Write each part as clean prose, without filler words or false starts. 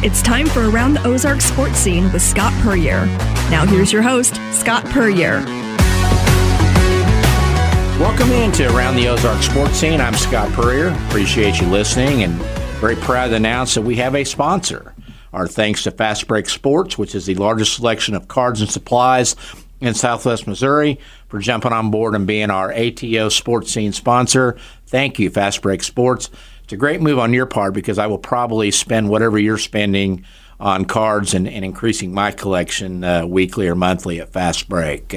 It's time for Around the Ozarks Sports Scene with Scott Puryear. Now here's your host, Scott Puryear. Welcome into Around the Ozarks Sports Scene. I'm Scott Puryear. Appreciate you listening and very proud to announce that we have a sponsor. Our thanks to Fast Break Sports, which is the largest selection of cards and supplies in Southwest Missouri, for jumping on board and being our ATO Sports Scene sponsor. Thank you, Fast Break Sports. It's a great move on your part because I will probably spend whatever you're spending on cards and increasing my collection weekly or monthly at Fast Break.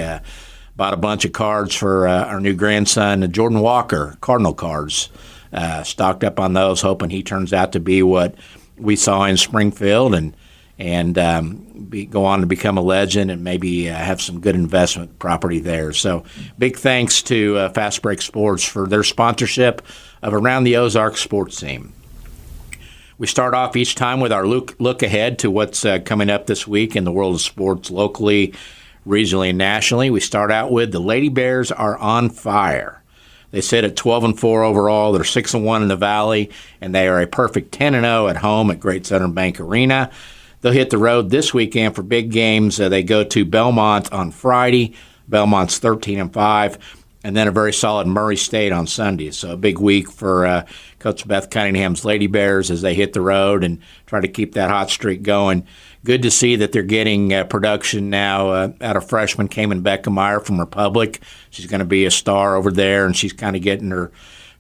Bought a bunch of cards for our new grandson, Jordan Walker, Cardinal cards. Stocked up on those, hoping he turns out to be what we saw in Springfield and go on to become a legend and maybe have some good investment property there. So big thanks to Fast Break Sports for their sponsorship of Around the Ozarks Sports Scene. We start off each time with our look ahead to what's coming up this week in the world of sports locally, regionally, and nationally. We start out with the Lady Bears are on fire. They sit at 12-4 overall. They're 6-1 in the Valley, and they are a perfect 10-0 at home at Great Southern Bank Arena. They'll hit the road this weekend for big games. They go to Belmont on Friday. Belmont's 13-5, and then a very solid Murray State on Sunday. So a big week for Coach Beth Cunningham's Lady Bears as they hit the road and try to keep that hot streak going. Good to see that they're getting production now out of freshman Cayman Beckemeyer from Republic. She's going to be a star over there, and she's kind of getting her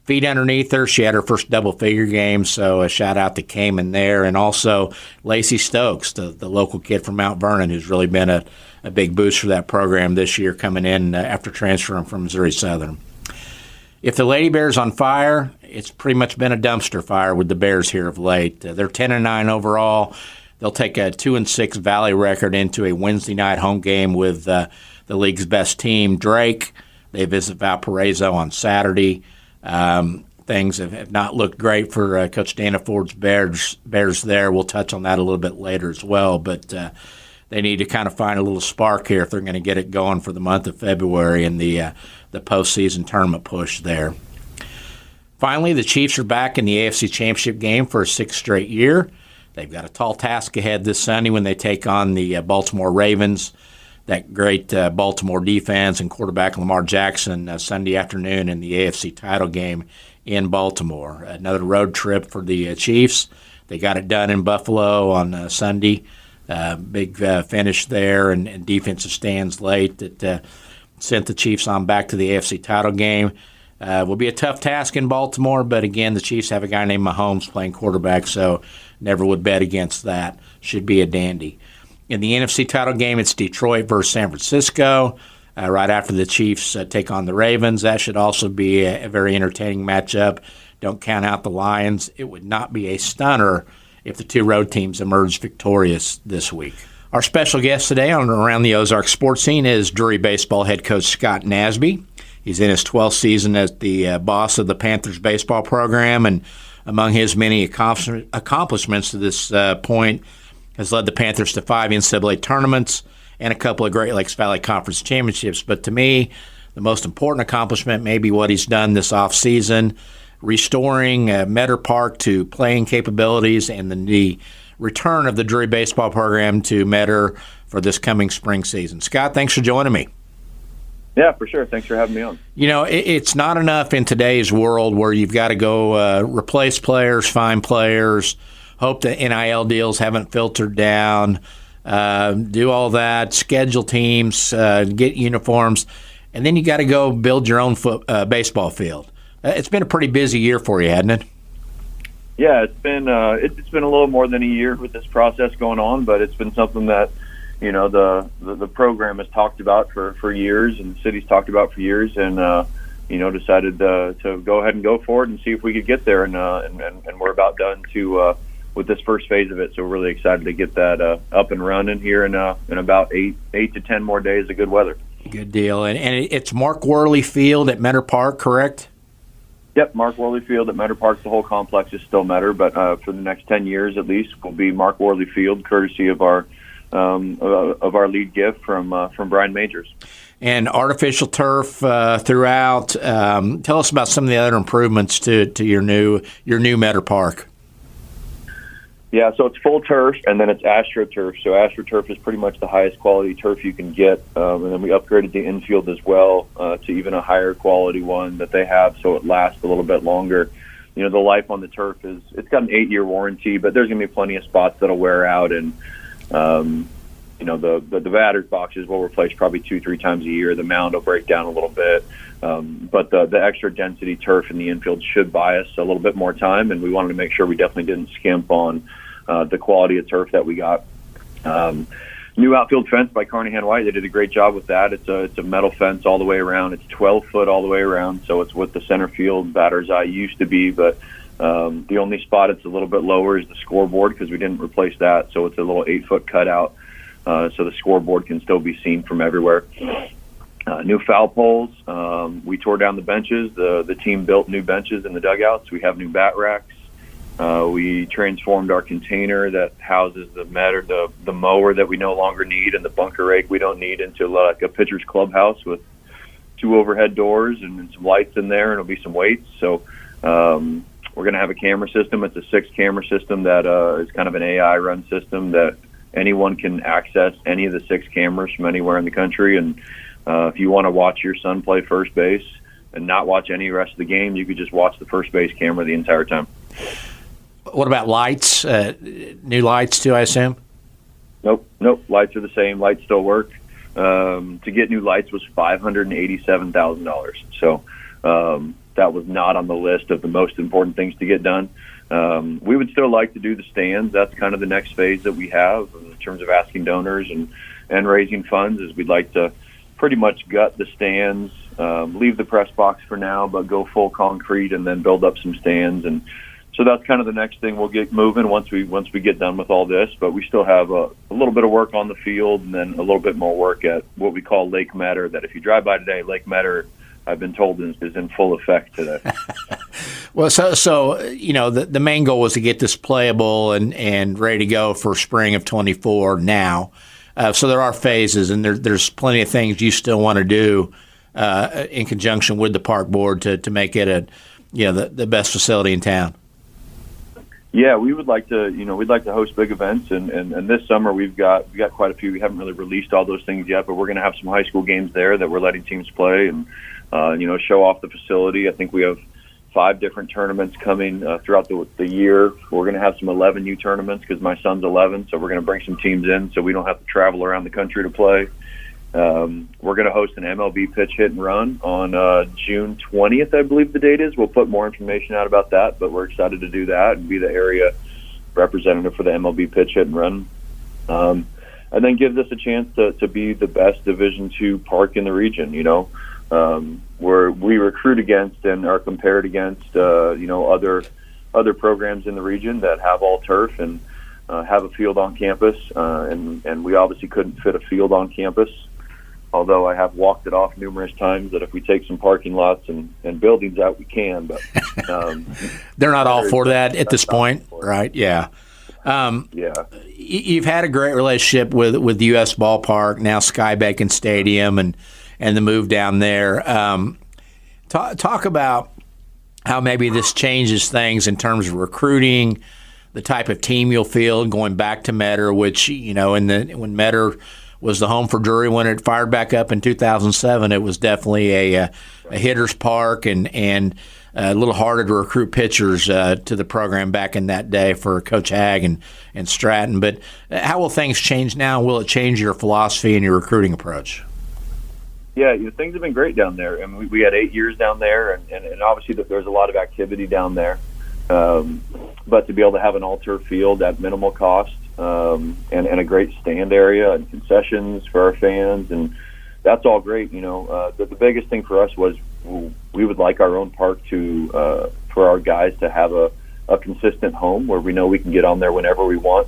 feet underneath her. She had her first double-figure game, so a shout-out to Cayman there. And also Lacey Stokes, the local kid from Mount Vernon, who's really been a big boost for that program this year coming in after transferring from Missouri Southern. If the Lady Bears on fire, it's pretty much been a dumpster fire with the Bears here of late. They're 10-9 overall. They'll take a 2-6 Valley record into a Wednesday night home game with the league's best team, Drake. They visit Valparaiso on Saturday. Things have not looked great for Coach Dana Ford's Bears there. We'll touch on that a little bit later as well, but they need to kind of find a little spark here if they're going to get it going for the month of February and the postseason tournament push there. Finally, the Chiefs are back in the AFC Championship game for a sixth straight year. They've got a tall task ahead this Sunday when they take on the Baltimore Ravens, that great Baltimore defense and quarterback Lamar Jackson Sunday afternoon in the AFC title game in Baltimore. Another road trip for the Chiefs. They got it done in Buffalo on Sunday. Big finish there and defensive stands late that sent the Chiefs on back to the AFC title game. Will be a tough task in Baltimore, but again, the Chiefs have a guy named Mahomes playing quarterback, so never would bet against that. Should be a dandy. In the NFC title game, it's Detroit versus San Francisco. Right after the Chiefs take on the Ravens, that should also be a very entertaining matchup. Don't count out the Lions. It would not be a stunner if the two road teams emerge victorious this week. Our special guest today on Around the Ozarks Sports Scene is Drury Baseball head coach Scott Nasby. He's in his 12th season as the boss of the Panthers baseball program, and among his many accomplishments to this point has led the Panthers to 5 NCAA tournaments and a couple of Great Lakes Valley Conference championships. But to me, the most important accomplishment may be what he's done this offseason, restoring Meador Park to playing capabilities and the return of the Drury Baseball program to Meador for this coming spring season. Scott, thanks for joining me. Yeah, for sure. Thanks for having me on. You know, it's not enough in today's world where you've got to go replace players, find players, hope the NIL deals haven't filtered down, do all that, schedule teams, get uniforms, and then you got to go build your own baseball field. It's been a pretty busy year for you, hasn't it? Yeah, it's been a little more than a year with this process going on, but it's been something that the program has talked about for years, and the city's talked about for years, and decided to go ahead and go for it and see if we could get there, and we're about done with this first phase of it. So we're really excited to get that up and running here in about 8 to 10 more days of good weather. Good deal, and it's Mark Worley Field at Meador Park, correct? Yep, Mark Worley Field at Meador Park. The whole complex is still Meador, but for the next 10 years at least, will be Mark Worley Field, courtesy of our lead gift from Brian Majors. And artificial turf throughout. Tell us about some of the other improvements to your new Meador Park. Yeah, so it's full turf, and then it's AstroTurf. So AstroTurf is pretty much the highest quality turf you can get, and then we upgraded the infield as well to even a higher quality one that they have, so it lasts a little bit longer. You know, the life on the turf it's got an 8-year warranty, but there's going to be plenty of spots that'll wear out, and you know, the batter's boxes will replace probably 2-3 times a year. The mound will break down a little bit. But the extra density turf in the infield should buy us a little bit more time, and we wanted to make sure we definitely didn't skimp on the quality of turf that we got. New outfield fence by Carnahan White. They did a great job with that. It's a metal fence all the way around. It's 12 foot all the way around, so it's what the center field batter's eye used to be. But the only spot it's a little bit lower is the scoreboard, because we didn't replace that, so it's a little 8-foot cutout, so the scoreboard can still be seen from everywhere. New foul poles. We tore down the benches. The team built new benches in the dugouts. We have new bat racks. We transformed our container that houses the mower that we no longer need, and the bunker rake we don't need, into like a pitcher's clubhouse with 2 overhead doors and some lights in there, and it'll be some weights. So we're going to have a camera system. It's a 6-camera system that is kind of an AI run system that anyone can access any of the 6 cameras from anywhere in the country. And if you want to watch your son play first base and not watch any rest of the game, you could just watch the first base camera the entire time. What about lights? New lights too, I assume? Nope. Lights are the same. Lights still work. To get new lights was $587,000. So that was not on the list of the most important things to get done. We would still like to do the stands. That's kind of the next phase that we have in terms of asking donors and raising funds. Is we'd like to pretty much gut the stands, leave the press box for now, but go full concrete and then build up some stands. And so that's kind of the next thing we'll get moving once we get done with all this. But we still have a little bit of work on the field, and then a little bit more work at what we call Lake Meador, that if you drive by today, Lake Meador, I've been told, is in full effect today. Well, so you know, the main goal was to get this playable and ready to go for spring of 24 now. So there are phases, and there's plenty of things you still want to do in conjunction with the park board to make it the best facility in town. Yeah, we would like to, we'd like to host big events, and this summer we've got quite a few. We haven't really released all those things yet, but we're going to have some high school games there that we're letting teams play and, show off the facility. I think we have 5 different tournaments coming throughout the year. We're going to have some 11U tournaments because my son's 11, so we're going to bring some teams in so we don't have to travel around the country to play. We're going to host an MLB pitch hit and run on June 20th, I believe the date is. We'll put more information out about that, but we're excited to do that and be the area representative for the MLB pitch hit and run. And then gives us a chance to be the best Division II park in the region, where we recruit against and are compared against, other programs in the region that have all turf and have a field on campus. And we obviously couldn't fit a field on campus, although I have walked it off numerous times that if we take some parking lots and buildings out, we can. But they're not all for that at this point, right? Yeah. Yeah. You've had a great relationship with the U.S. Ballpark, now Sky Bacon Stadium, and the move down there. Talk about how maybe this changes things in terms of recruiting, the type of team you'll field going back to Meador, which, when Meador was the home for Drury when it fired back up in 2007, it was definitely a hitter's park and a little harder to recruit pitchers to the program back in that day for Coach Hag and Stratton. But how will things change now? Will it change your philosophy and your recruiting approach? Yeah, things have been great down there. I mean, we had 8 years down there, and obviously there's a lot of activity down there. But to be able to have an all-turf field at minimal cost and a great stand area and concessions for our fans, and that's all great. The biggest thing for us was we would like our own park for our guys to have a consistent home where we know we can get on there whenever we want.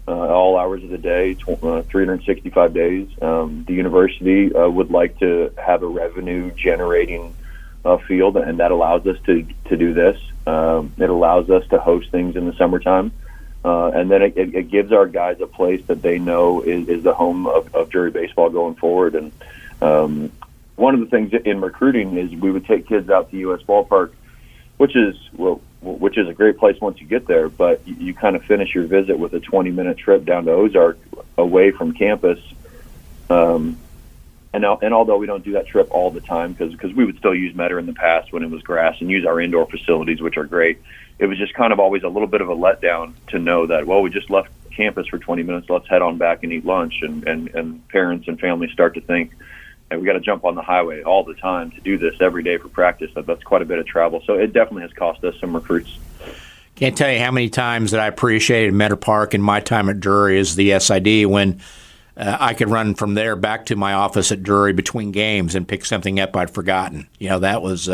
All hours of the day, 365 days. The university would like to have a revenue-generating field, and that allows us to do this. It allows us to host things in the summertime, and then it gives our guys a place that they know is the home of Drury Baseball going forward. And one of the things in recruiting is we would take kids out to U.S. Ballpark, which is, well, which is a great place once you get there. But you kind of finish your visit with a 20-minute trip down to Ozark away from campus. And although we don't do that trip all the time, because we would still use Meador in the past when it was grass and use our indoor facilities, which are great, it was just kind of always a little bit of a letdown to know that, well, we just left campus for 20 minutes, let's head on back and eat lunch. And parents and families start to think, hey, we got to jump on the highway all the time to do this every day for practice. That's quite a bit of travel. So it definitely has cost us some recruits. Can't tell you how many times that I appreciated Meador Park in my time at Drury as the SID when I could run from there back to my office at Drury between games and pick something up I'd forgotten. That was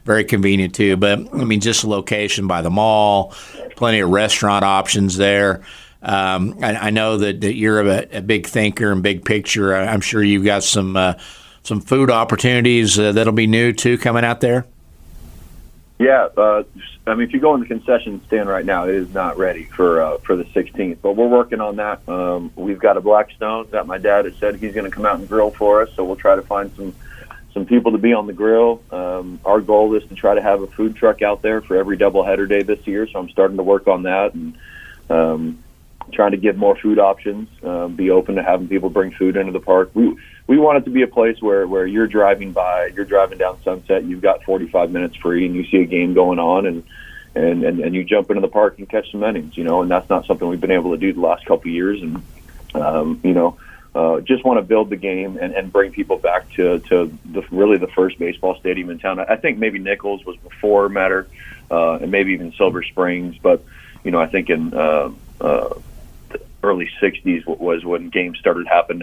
very convenient too. But, just the location by the mall, plenty of restaurant options there. I know that you're a big thinker and big picture. I'm sure you've got some food opportunities that'll be new too coming out there. Yeah, if you go in the concession stand right now, it is not ready for the 16th, but we're working on that. We've got a Blackstone that my dad has said he's going to come out and grill for us, so we'll try to find some people to be on the grill. Our goal is to try to have a food truck out there for every doubleheader day this year, so I'm starting to work on that and trying to give more food options, be open to having people bring food into the park. We want it to be a place where you're driving down Sunset, you've got 45 minutes free, and you see a game going on, and you jump into the park and catch some innings, and that's not something we've been able to do the last couple of years. And, just want to build the game and bring people back to the first baseball stadium in town. I think maybe Nichols was before Meador, and maybe even Silver Springs, but, I think in early 60s was when games started happening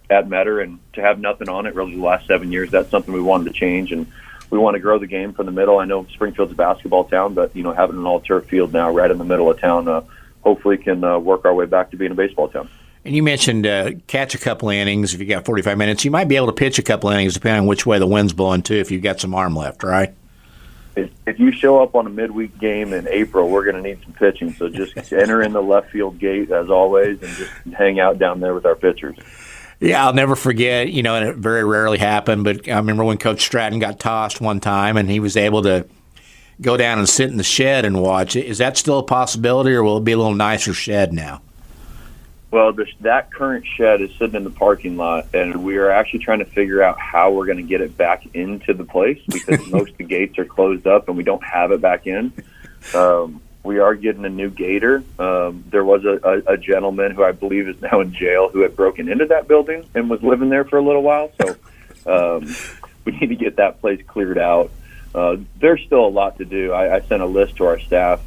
at Meador, and to have nothing on it really the last 7 years, that's something we wanted to change, and we want to grow the game from the middle. I know Springfield's a basketball town, but having an all-turf field now right in the middle of town hopefully can work our way back to being a baseball town. And you mentioned catch a couple innings if you got 45 minutes. You might be able to pitch a couple innings depending on which way the wind's blowing too if you've got some arm left, right? If you show up on a midweek game in April, we're going to need some pitching. So just enter in the left field gate as always and just hang out down there with our pitchers. Yeah, I'll never forget, and it very rarely happened, but I remember when Coach Stratton got tossed one time and he was able to go down and sit in the shed and watch it. Is that still a possibility, or will it be a little nicer shed now? Well, that current shed is sitting in the parking lot, and we are actually trying to figure out how we're going to get it back into the place because most of the gates are closed up and we don't have it back in. We are getting a new gator. There was a gentleman who I believe is now in jail who had broken into that building and was living there for a little while. So we need to get that place cleared out. There's still a lot to do. I sent a list to our staff,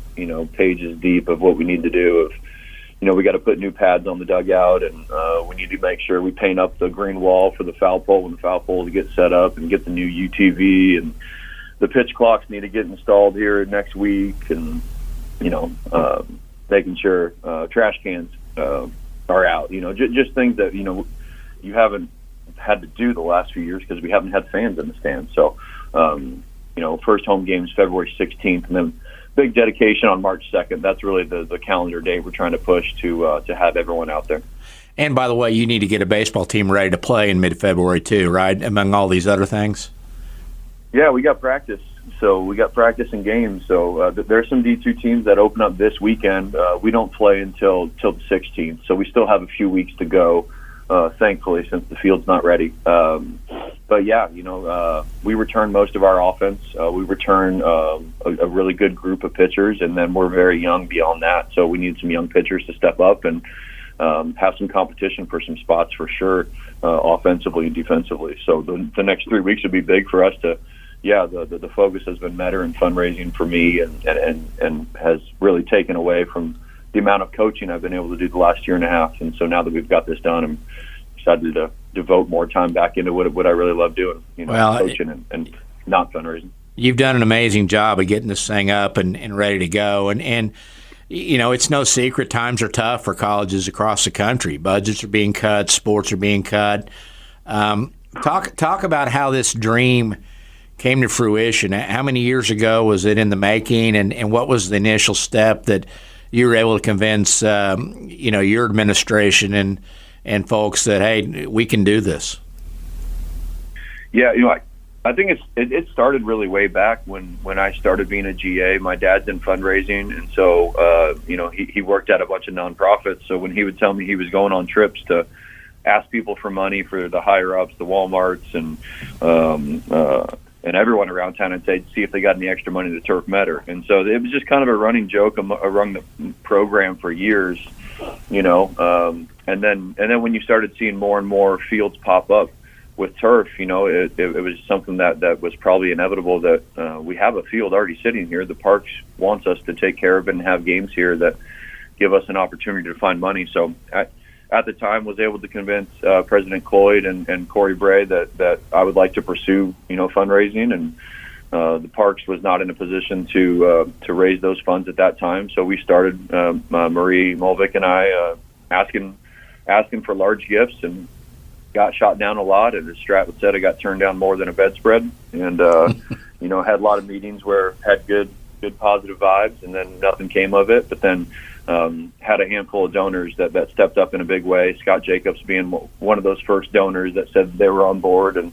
pages deep of what we need to do. We got to put new pads on the dugout, and we need to make sure we paint up the green wall for the foul pole when the foul pole to get set up, and get the new UTV, and the pitch clocks need to get installed here next week, and making sure trash cans are out. Just things that you haven't had to do the last few years because we haven't had fans in the stands. So first home game is February 16th, and then big dedication on March 2nd. That's really the calendar date we're trying to push to have everyone out there. And by the way, you need to get a baseball team ready to play in mid-February too, right? Among all these other things. Yeah, we got practice. So we got practice and games. So there's some D2 teams that open up this weekend. We don't play until the 16th. So we still have a few weeks to go, thankfully, since the field's not ready. But yeah, we return most of our offense. We return a really good group of pitchers, and then we're very young beyond that. So we need some young pitchers to step up and have some competition for some spots for sure, offensively and defensively. So the next 3 weeks would be big for us to, the focus has been Meador and fundraising for me and has really taken away from the amount of coaching I've been able to do the last year and a half. And so now that we've got this done, I'm excited to devote more time back into what I really love doing, coaching and not fundraising. You've done an amazing job of getting this thing up and ready to go. And it's no secret times are tough for colleges across the country. Budgets are being cut, sports are being cut. Talk about how this dream came to fruition. How many years ago was it in the making, and what was the initial step that you were able to convince your administration and folks that, hey, we can do this? Yeah, I think it started really way back when I started being a GA. My dad's in fundraising, and so he worked at a bunch of nonprofits. So when he would tell me he was going on trips to ask people for money for the higher ups, the Walmarts, and everyone around town, and say see if they got any extra money to Turf Meador. And so it was just kind of a running joke around the program for years, And then when you started seeing more and more fields pop up with turf, it was something that was probably inevitable that we have a field already sitting here. The Parks wants us to take care of it and have games here that give us an opportunity to find money. So at the time was able to convince President Cloyd and Corey Bray that I would like to pursue, fundraising, and the Parks was not in a position to raise those funds at that time. So we started, Marie Mulvick and I, asking for large gifts, and got shot down a lot. And as Stratwood said, I got turned down more than a bedspread, and had a lot of meetings where had good positive vibes, and then nothing came of it. But then had a handful of donors that stepped up in a big way. Scott Jacobs being one of those first donors that said they were on board, and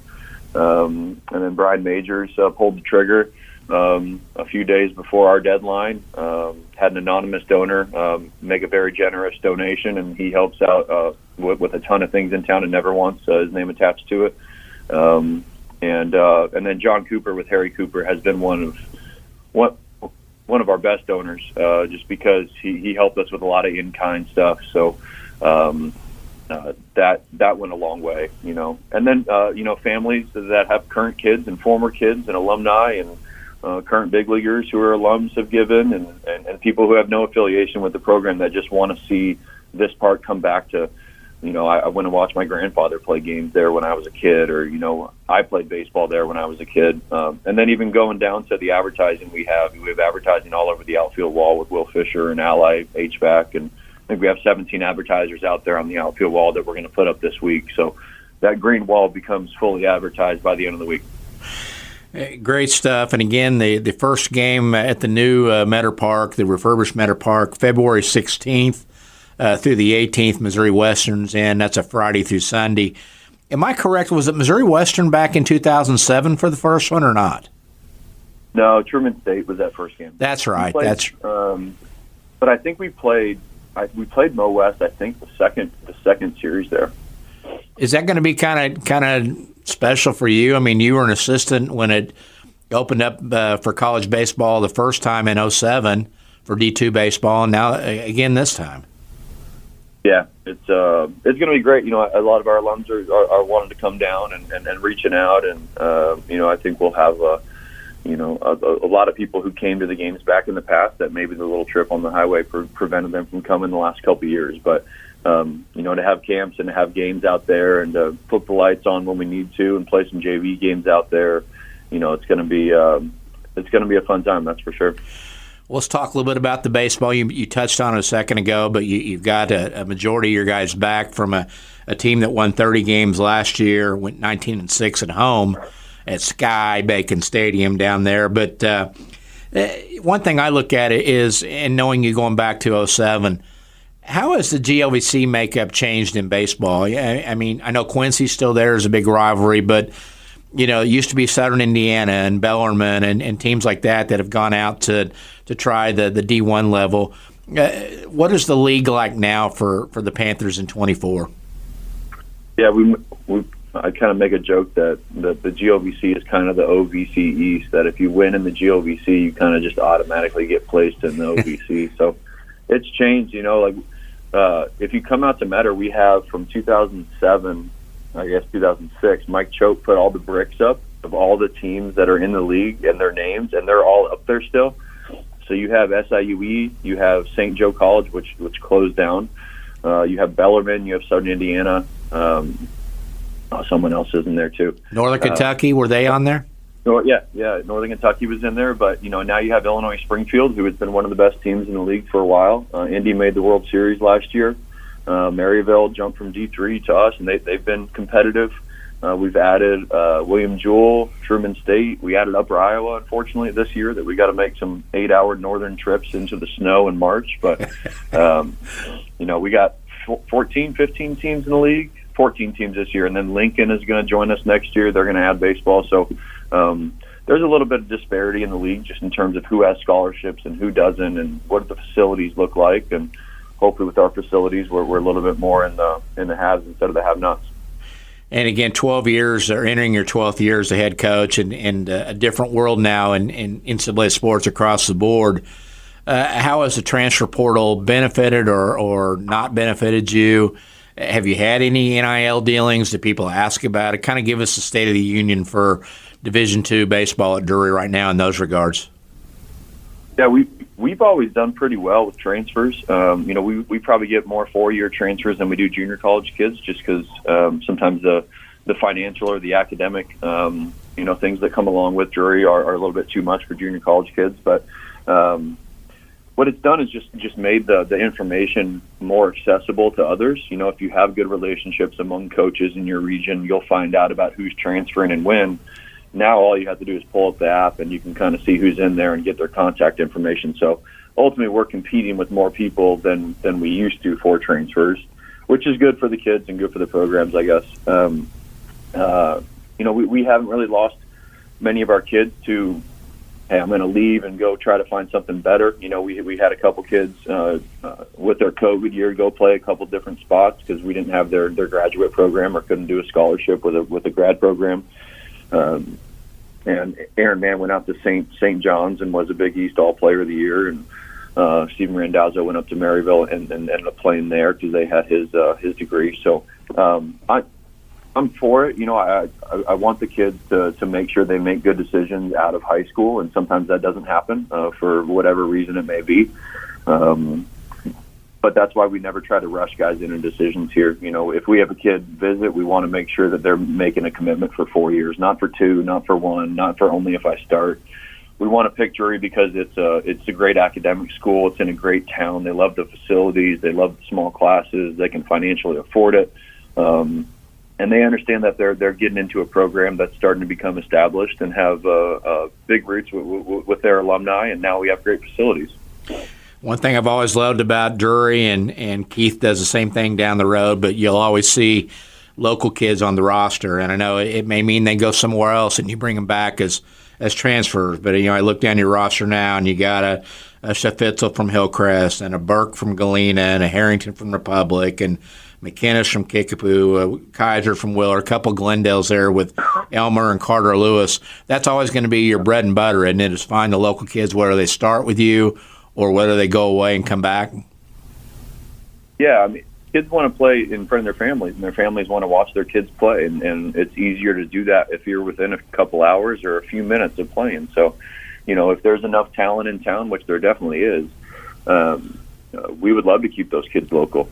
then Brian Majors pulled the trigger a few days before our deadline. Had an anonymous donor make a very generous donation, and he helps out with a ton of things in town and never wants his name attached to it. And then John Cooper with Harry Cooper has been one of our best donors, just because he helped us with a lot of in-kind stuff. So that went a long way, And then families that have current kids and former kids and alumni and current big leaguers who are alums have given, and people who have no affiliation with the program that just want to see this part come back to. I went and watched my grandfather play games there when I was a kid, or, I played baseball there when I was a kid. And then even going down to the advertising we have advertising all over the outfield wall with Will Fisher and Ally HVAC. And I think we have 17 advertisers out there on the outfield wall that we're going to put up this week. So that green wall becomes fully advertised by the end of the week. Great stuff. And again, the first game at the new Meador Park, the refurbished Meador Park, February 16th. Through the 18th, Missouri Western's in. That's a Friday through Sunday. Am I correct? Was it Missouri Western back in 2007 for the first one or not? No, Truman State was that first game. That's right. But I think we played Mo West. I think the second series there. Is that going to be kind of special for you? I mean, you were an assistant when it opened up for college baseball the first time in 2007 for D2 baseball, and now again this time. Yeah, it's going to be great. A lot of our alums are wanting to come down and reaching out, and I think we'll have a lot of people who came to the games back in the past that maybe the little trip on the highway prevented them from coming the last couple of years. But to have camps and to have games out there and to put the lights on when we need to and play some JV games out there, it's going to be a fun time. That's for sure. Let's talk a little bit about the baseball. You touched on it a second ago, but you've got a majority of your guys back from a team that won 30 games last year, went 19-6 at home at Sky Bacon Stadium down there. But one thing I look at it is, and knowing you going back to 2007, how has the GLVC makeup changed in baseball? I mean, I know Quincy's still there as a big rivalry, but it used to be Southern Indiana and Bellarmine and teams like that have gone out to try the D1 level. What is the league like now for the Panthers in 24? Yeah, I kind of make a joke that the GLVC is kind of the OVC East, that if you win in the GLVC, you kind of just automatically get placed in the OVC. So it's changed, if you come out to Meador, we have from 2007, I guess 2006, Mike Choate put all the bricks up of all the teams that are in the league and their names, and they're all up there still. So you have SIUE, you have St. Joe College, which closed down. You have Bellarmine, you have Southern Indiana. Someone else is in there too. Northern Kentucky, were they on there? Yeah, Northern Kentucky was in there, but now you have Illinois Springfield, who has been one of the best teams in the league for a while. Indy made the World Series last year. Maryville jumped from D3 to us, and they've been competitive. We've added William Jewell, Truman State. We added Upper Iowa, unfortunately, this year, that we got to make some 8-hour northern trips into the snow in March. But, we got 14, 15 teams in the league, 14 teams this year, and then Lincoln is going to join us next year. They're going to add baseball. So There's a little bit of disparity in the league just in terms of who has scholarships and who doesn't, and what the facilities look like. And hopefully with our facilities, we're a little bit more in the haves instead of the have-nots. And again, 12 years, or entering your 12th year as a head coach, and a different world now in NCAA sports across the board. How has the transfer portal benefited or not benefited you? Have you had any NIL dealings that people ask about it? Kind of give us the state of the union for Division II baseball at Drury right now in those regards. Yeah, we've always done pretty well with transfers. We probably get more 4-year transfers than we do junior college kids, just because sometimes the financial or the academic things that come along with Drury are a little bit too much for junior college kids. But what it's done is just made the information more accessible to others. If you have good relationships among coaches in your region, you'll find out about who's transferring and when. Now all you have to do is pull up the app, and you can kind of see who's in there and get their contact information. So ultimately, we're competing with more people than we used to for transfers, which is good for the kids and good for the programs, I guess. We haven't really lost many of our kids to, hey, I'm going to leave and go try to find something better. We had a couple kids with their COVID year go play a couple different spots because we didn't have their graduate program or couldn't do a scholarship with a grad program. And Aaron Mann went out to St. John's and was a Big East All-Player of the Year, and Steven Randazzo went up to Maryville and ended up playing there because they had his degree. So I'm for it. I want the kids to make sure they make good decisions out of high school, and sometimes that doesn't happen for whatever reason it may be. But that's why we never try to rush guys into decisions here. If we have a kid visit, we want to make sure that they're making a commitment for 4 years, not for 2, not for 1, not for only if I start. We want to pick Drury because it's a great academic school. It's in a great town. They love the facilities. They love the small classes. They can financially afford it. And they understand that they're getting into a program that's starting to become established and have big roots with their alumni, and now we have great facilities. One thing I've always loved about Drury, and Keith does the same thing down the road, but you'll always see local kids on the roster. And I know it may mean they go somewhere else and you bring them back as transfers. But, I look down your roster now, and you got a Shafitzel from Hillcrest, and a Burke from Galena, and a Harrington from Republic, and McInnes from Kickapoo, Kaiser from Willer, a couple Glendales there with Elmer and Carter Lewis. That's always going to be your bread and butter, isn't it? Is find the local kids, whether they start with you or whether they go away and come back. Yeah, kids want to play in front of their families, and their families want to watch their kids play, and it's easier to do that if you're within a couple hours or a few minutes of playing. So, if there's enough talent in town, which there definitely is, we would love to keep those kids local.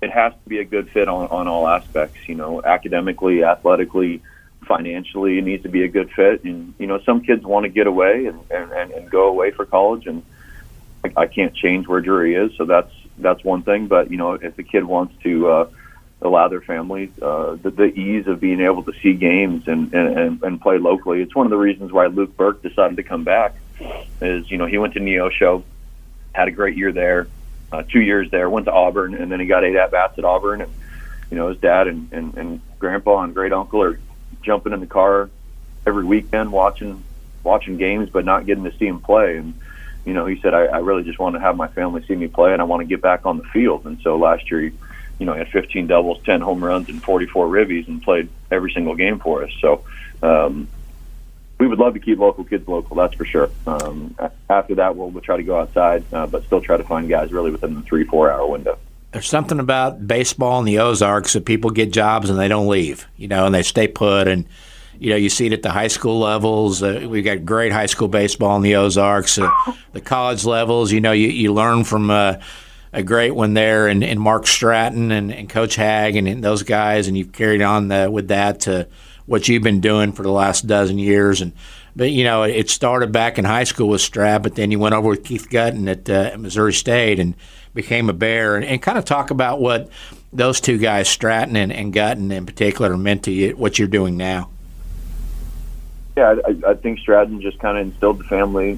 It has to be a good fit on all aspects, academically, athletically, financially. It needs to be a good fit. And, some kids want to get away and go away for college, and I can't change where Drury is, so that's one thing. But, if the kid wants to allow their families the ease of being able to see games and play locally, it's one of the reasons why Luke Burke decided to come back is, he went to Neosho, had a great year there, 2 years there, went to Auburn, and then he got 8 at-bats at Auburn. And, his dad and grandpa and great uncle are jumping in the car every weekend watching games, but not getting to see him play. And, he said, I really just want to have my family see me play, and I want to get back on the field. And so last year, he had 15 doubles, 10 home runs, and 44 ribbies, and played every single game for us. So we would love to keep local kids local, that's for sure. After that, we'll try to go outside, but still try to find guys really within the 3-4 hour window. There's something about baseball in the Ozarks that people get jobs and they don't leave, and they stay put. And, you see it at the high school levels. We've got great high school baseball in the Ozarks. The college levels, you learn from a great one there, and Mark Stratton and Coach Hag and those guys, and you've carried on with that to what you've been doing for the last dozen years. But it started back in high school with Strat, but then you went over with Keith Guttin at Missouri State and became a Bear. And kind of talk about what those two guys, Stratton and Guttin in particular, meant to you, what you're doing now. Yeah, I think Stratton just kind of instilled the family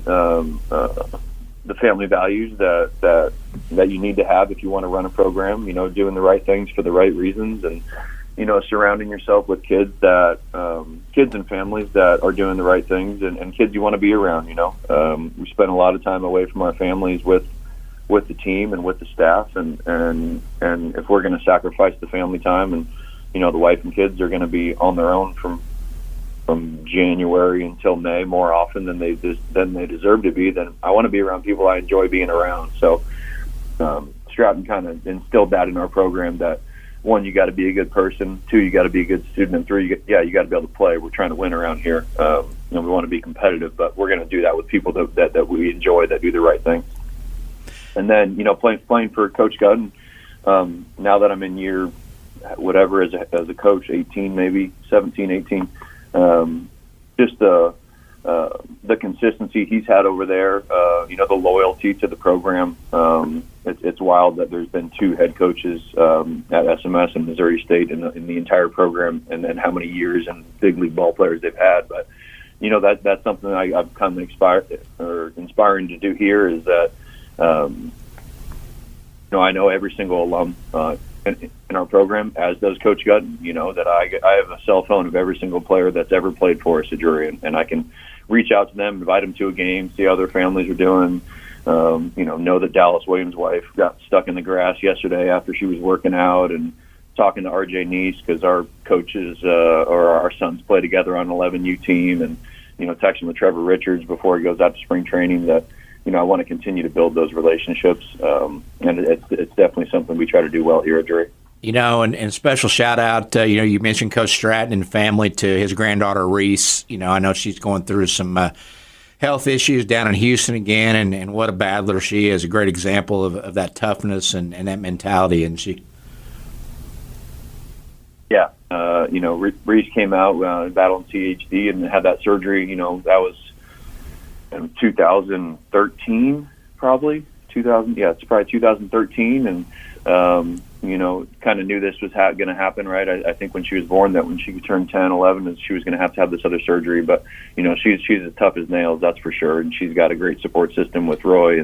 values that you need to have if you want to run a program. Doing the right things for the right reasons, and surrounding yourself with kids that kids and families that are doing the right things, and kids you want to be around. We spend a lot of time away from our families with the team and with the staff, and if we're going to sacrifice the family time, and the wife and kids are going to be on their own from January until May more often than they deserve to be, then I want to be around people I enjoy being around. So Stratton kind of instilled that in our program, that 1, you got to be a good person, 2, you got to be a good student, and 3, you got to be able to play. We're trying to win around here. We want to be competitive, but we're going to do that with people that we enjoy, that do the right thing. And then playing for Coach Guttin, now that I'm in year whatever as a coach, 18 maybe 17, 18. Just the consistency he's had over there, the loyalty to the program. It's wild that there's been 2 head coaches at SMS and Missouri State in the entire program, and how many years and big league ball players they've had. But that's something I've kind of inspiring to do here, is that I know every single alum in our program, as does Coach Guttin, that I have a cell phone of every single player that's ever played for us at Drury, and I can reach out to them, invite them to a game, see how their families are doing. Know that Dallas Williams' wife got stuck in the grass yesterday after she was working out, and talking to RJ Neese, because our coaches or our sons play together on an 11U team, and texting with Trevor Richards before he goes out to spring training, that I want to continue to build those relationships, and it's definitely something we try to do well here at Drury. And special shout out, you mentioned Coach Stratton and family, to his granddaughter Reese. I know she's going through some health issues down in Houston again, and what a battler she is. A great example of that toughness and that mentality, isn't she? Yeah. Reese came out battling CHD and had that surgery. That was in 2013, probably. It's probably 2013, and kind of knew this was going to happen, right? I think when she was born, that when she turned 10, 11, that she was going to have this other surgery. But she's as tough as nails, that's for sure, and she's got a great support system with Roy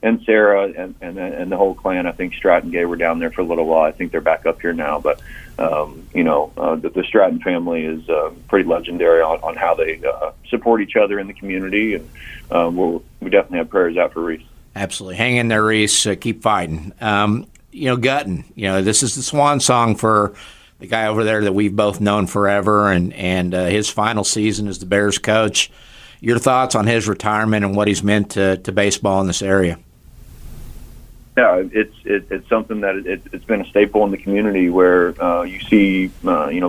and Sarah and the whole clan. I think Stratton Gay were down there for a little while. I think they're back up here now, but the Stratton family is pretty legendary on how they support each other in the community, and we definitely have prayers out for Reese. Absolutely. Hang in there, Reese. Keep fighting. Guttin, this is the swan song for the guy over there that we've both known forever, and his final season as the Bears coach. Your thoughts on his retirement and what he's meant to baseball in this area? Yeah, it's something that it's been a staple in the community, where you see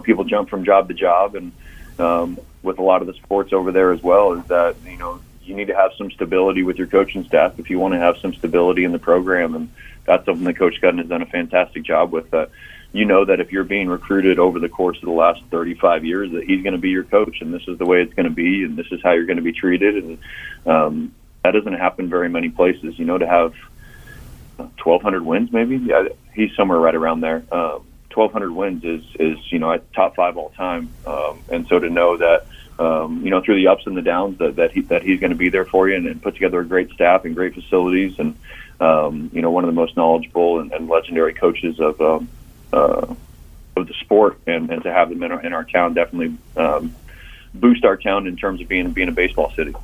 people jump from job to job, and with a lot of the sports over there as well, is that you need to have some stability with your coaching staff if you want to have some stability in the program, and that's something that Coach Guttin has done a fantastic job with. That that if you're being recruited over the course of the last 35 years, that he's going to be your coach, and this is the way it's going to be, and this is how you're going to be treated, and that doesn't happen very many places. To have 1,200 wins, maybe. Yeah, he's somewhere right around there. 1,200 wins is top 5 all time, and so to know that through the ups and the downs that he's going to be there for you, and put together a great staff and great facilities, and one of the most knowledgeable and legendary coaches of the sport, and to have them in our town definitely boost our town in terms of being a baseball city.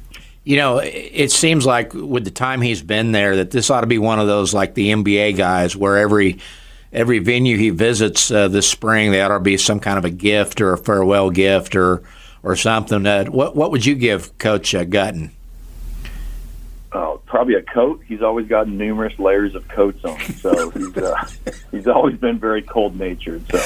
It seems like with the time he's been there that this ought to be one of those, like the NBA guys, where every venue he visits this spring, there ought to be some kind of a gift or a farewell gift or something. What would you give Coach Guttin? Probably a coat. He's always got numerous layers of coats on, so he's always been very cold-natured. So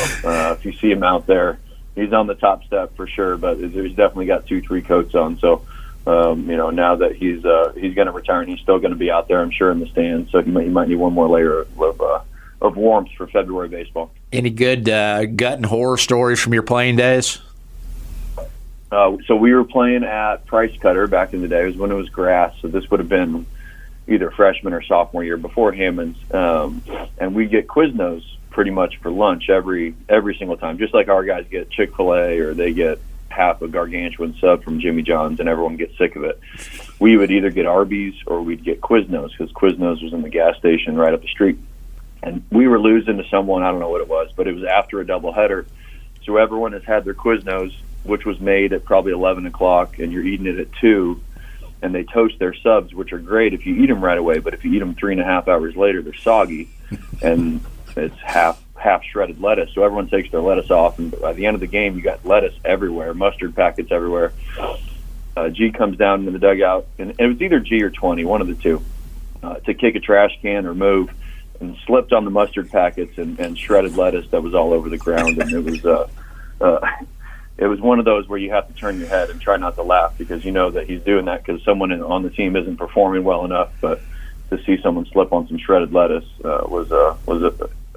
if you see him out there, he's on the top step for sure, but he's definitely got 2-3 coats on. So now that he's going to retire, and he's still going to be out there, I'm sure, in the stands. So he might need one more layer of warmth for February baseball. Any good Guttin horror stories from your playing days? So we were playing at Price Cutter back in the day. It was when it was grass, so this would have been either freshman or sophomore year before Hammond's, and we get Quiznos pretty much for lunch every single time, just like our guys get Chick-fil-A or they get half a gargantuan sub from Jimmy John's, and everyone gets sick of it. We would either get Arby's or we'd get Quiznos, because Quiznos was in the gas station right up the street, and we were losing to someone. I don't know what it was, but it was after a doubleheader. So everyone has had their Quiznos, which was made at probably 11 o'clock, and you're eating it at 2, and they toast their subs, which are great if you eat them right away, but if you eat them 3.5 hours later, they're soggy, and it's half shredded lettuce. So everyone takes their lettuce off, and by the end of the game, you got lettuce everywhere, mustard packets everywhere. G comes down into the dugout, and it was either G or 20, one of the two, to kick a trash can or move, and slipped on the mustard packets and shredded lettuce that was all over the ground. And it was one of those where you have to turn your head and try not to laugh, because you know that he's doing that because someone on the team isn't performing well enough. But to see someone slip on some shredded lettuce was a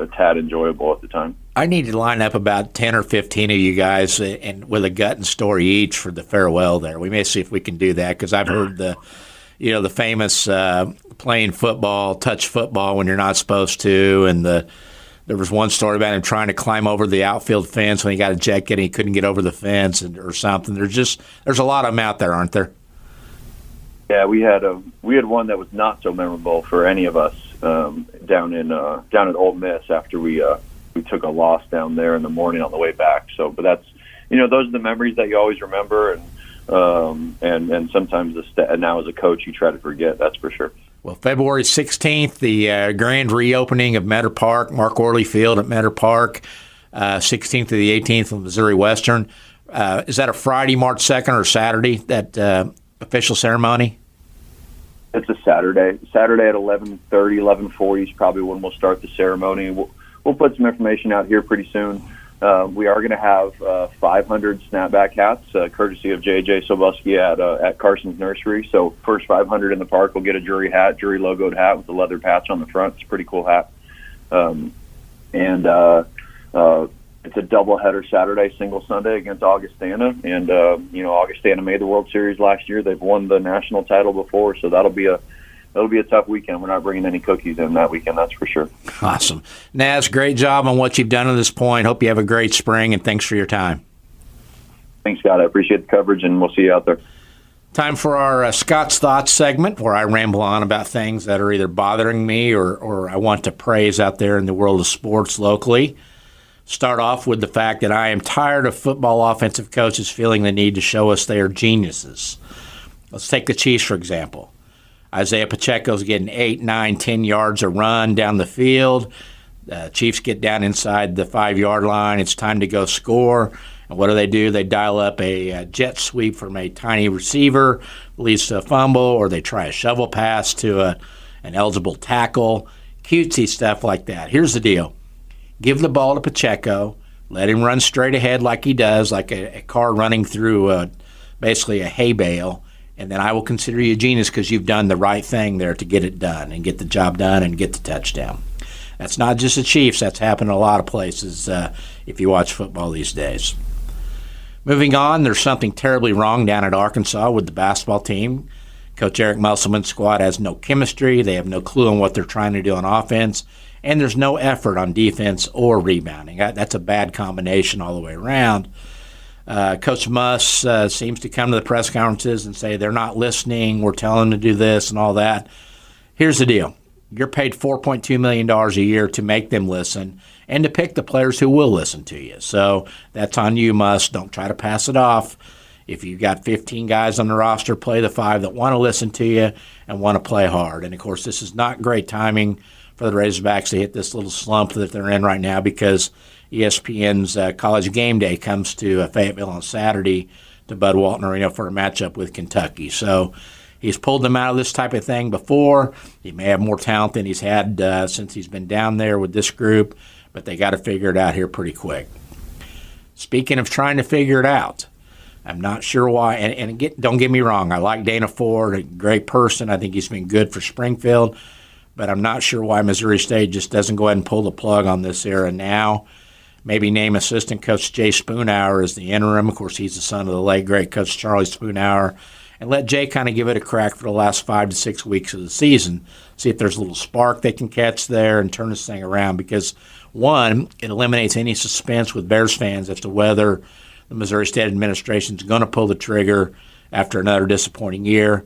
tad enjoyable at the time. I need to line up about 10 or 15 of you guys and with a Guttin story each for the farewell there. We may see if we can do that, because I've heard the famous playing football, touch football when you're not supposed to, and there was one story about him trying to climb over the outfield fence when he got a jet and he couldn't get over the fence or something. There's a lot of them out there, aren't there? Yeah, we had one that was not so memorable for any of us down at Ole Miss after we took a loss down there in the morning on the way back. So, but that's those are the memories that you always remember, and sometimes now as a coach you try to forget. That's for sure. Well, February 16th, the grand reopening of Meador Park, Mark Orley Field at Meador Park, 16th to the 18th of Missouri Western. Is that a Friday, March 2nd, or Saturday, that official ceremony? It's a Saturday. Saturday at 11:30, 11:40 is probably when we'll start the ceremony. We'll put some information out here pretty soon. We are going to have 500 snapback hats, courtesy of J.J. Sobuski at Carson's Nursery. So first 500 in the park will get a Drury logoed hat with the leather patch on the front. It's a pretty cool hat. It's a doubleheader Saturday, single Sunday against Augustana. And, Augustana made the World Series last year. They've won the national title before, so that'll be a tough weekend. We're not bringing any cookies in that weekend, that's for sure. Awesome. Naz, great job on what you've done at this point. Hope you have a great spring, and thanks for your time. Thanks, Scott. I appreciate the coverage, and we'll see you out there. Time for our Scott's Thoughts segment, where I ramble on about things that are either bothering me or I want to praise out there in the world of sports locally. Start off with the fact that I am tired of football offensive coaches feeling the need to show us they are geniuses. Let's take the Chiefs, for example. Isaiah Pacheco's getting 8, 9, 10 yards a run down the field. The Chiefs get down inside the 5-yard line. It's time to go score. And what do? They dial up a jet sweep from a tiny receiver, leads to a fumble, or they try a shovel pass to an eligible tackle. Cutesy stuff like that. Here's the deal. Give the ball to Pacheco. Let him run straight ahead like he does, like a car running through basically a hay bale. And then I will consider you a genius because you've done the right thing there to get it done and get the job done and get the touchdown. That's not just the Chiefs. That's happened in a lot of places if you watch football these days. Moving on, there's something terribly wrong down at Arkansas with the basketball team. Coach Eric Musselman's squad has no chemistry. They have no clue on what they're trying to do on offense. And there's no effort on defense or rebounding. That's a bad combination all the way around. Coach Muss seems to come to the press conferences and say they're not listening, we're telling them to do this and all that. Here's the deal. You're paid $4.2 million a year to make them listen and to pick the players who will listen to you. So that's on you, Muss. Don't try to pass it off. If you've got 15 guys on the roster, play the 5 that want to listen to you and want to play hard. And, of course, this is not great timing for the Razorbacks to hit this little slump that they're in right now because ESPN's College Game Day comes to Fayetteville on Saturday to Bud Walton Arena for a matchup with Kentucky. So he's pulled them out of this type of thing before. He may have more talent than he's had since he's been down there with this group, but they got to figure it out here pretty quick. Speaking of trying to figure it out, I'm not sure why, don't get me wrong, I like Dana Ford, a great person. I think he's been good for Springfield, but I'm not sure why Missouri State just doesn't go ahead and pull the plug on this era now. Maybe name assistant coach Jay Spoonhour as the interim. Of course, he's the son of the late, great coach Charlie Spoonhour. And let Jay kind of give it a crack for the last 5 to 6 weeks of the season. See if there's a little spark they can catch there and turn this thing around. Because, one, it eliminates any suspense with Bears fans as to whether the Missouri State administration is going to pull the trigger after another disappointing year.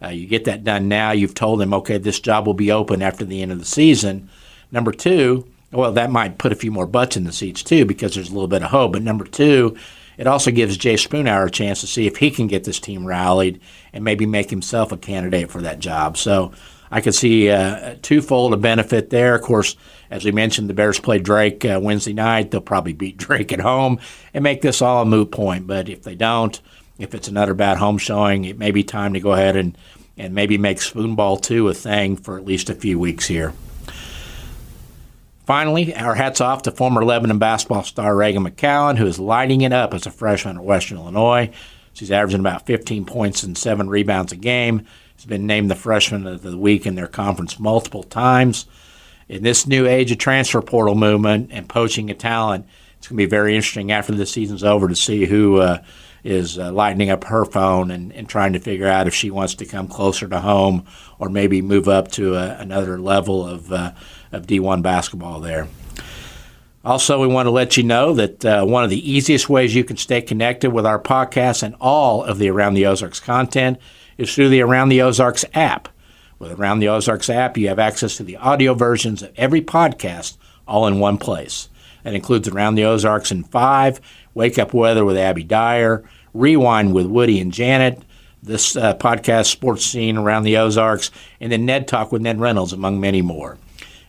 You get that done now. You've told them, okay, this job will be open after the end of the season. Number two, well, that might put a few more butts in the seats too because there's a little bit of hope. But number two, it also gives Jay Spoonhour a chance to see if he can get this team rallied and maybe make himself a candidate for that job. So I could see a twofold of benefit there. Of course, as we mentioned, the Bears play Drake Wednesday night. They'll probably beat Drake at home and make this all a moot point. But if they don't, if it's another bad home showing, it may be time to go ahead and maybe make Spoonball 2 a thing for at least a few weeks here. Finally, our hats off to former Lebanon basketball star Reagan McCowan, who is lighting it up as a freshman at Western Illinois. She's averaging about 15 points and 7 rebounds a game. She's been named the freshman of the week in their conference multiple times. In this new age of transfer portal movement and poaching of talent, it's going to be very interesting after the season's over to see who is lighting up her phone and trying to figure out if she wants to come closer to home or maybe move up to another level of D1 basketball there. Also, we want to let you know that one of the easiest ways you can stay connected with our podcast and all of the Around the Ozarks content is through the Around the Ozarks app. With Around the Ozarks app, you have access to the audio versions of every podcast all in one place. That includes Around the Ozarks in 5, Wake Up Weather with Abby Dyer, Rewind with Woody and Janet, this podcast, Sports Scene Around the Ozarks, and then Ned Talk with Ned Reynolds, among many more.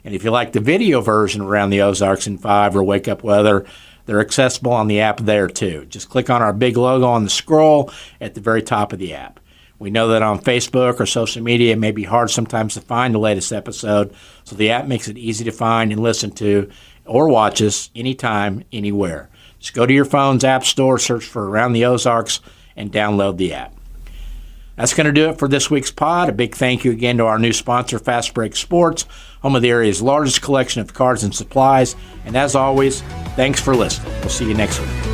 And if you like the video version Around the Ozarks in 5 or Wake Up Weather, they're accessible on the app there too. Just click on our big logo on the scroll at the very top of the app. We know that on Facebook or social media it may be hard sometimes to find the latest episode, so the app makes it easy to find and listen to or watch us anytime, anywhere. Just go to your phone's app store, search for Around the Ozarks, and download the app. That's going to do it for this week's pod. A big thank you again to our new sponsor, Fast Break Sports, home of the area's largest collection of cards and supplies. And as always, thanks for listening. We'll see you next week.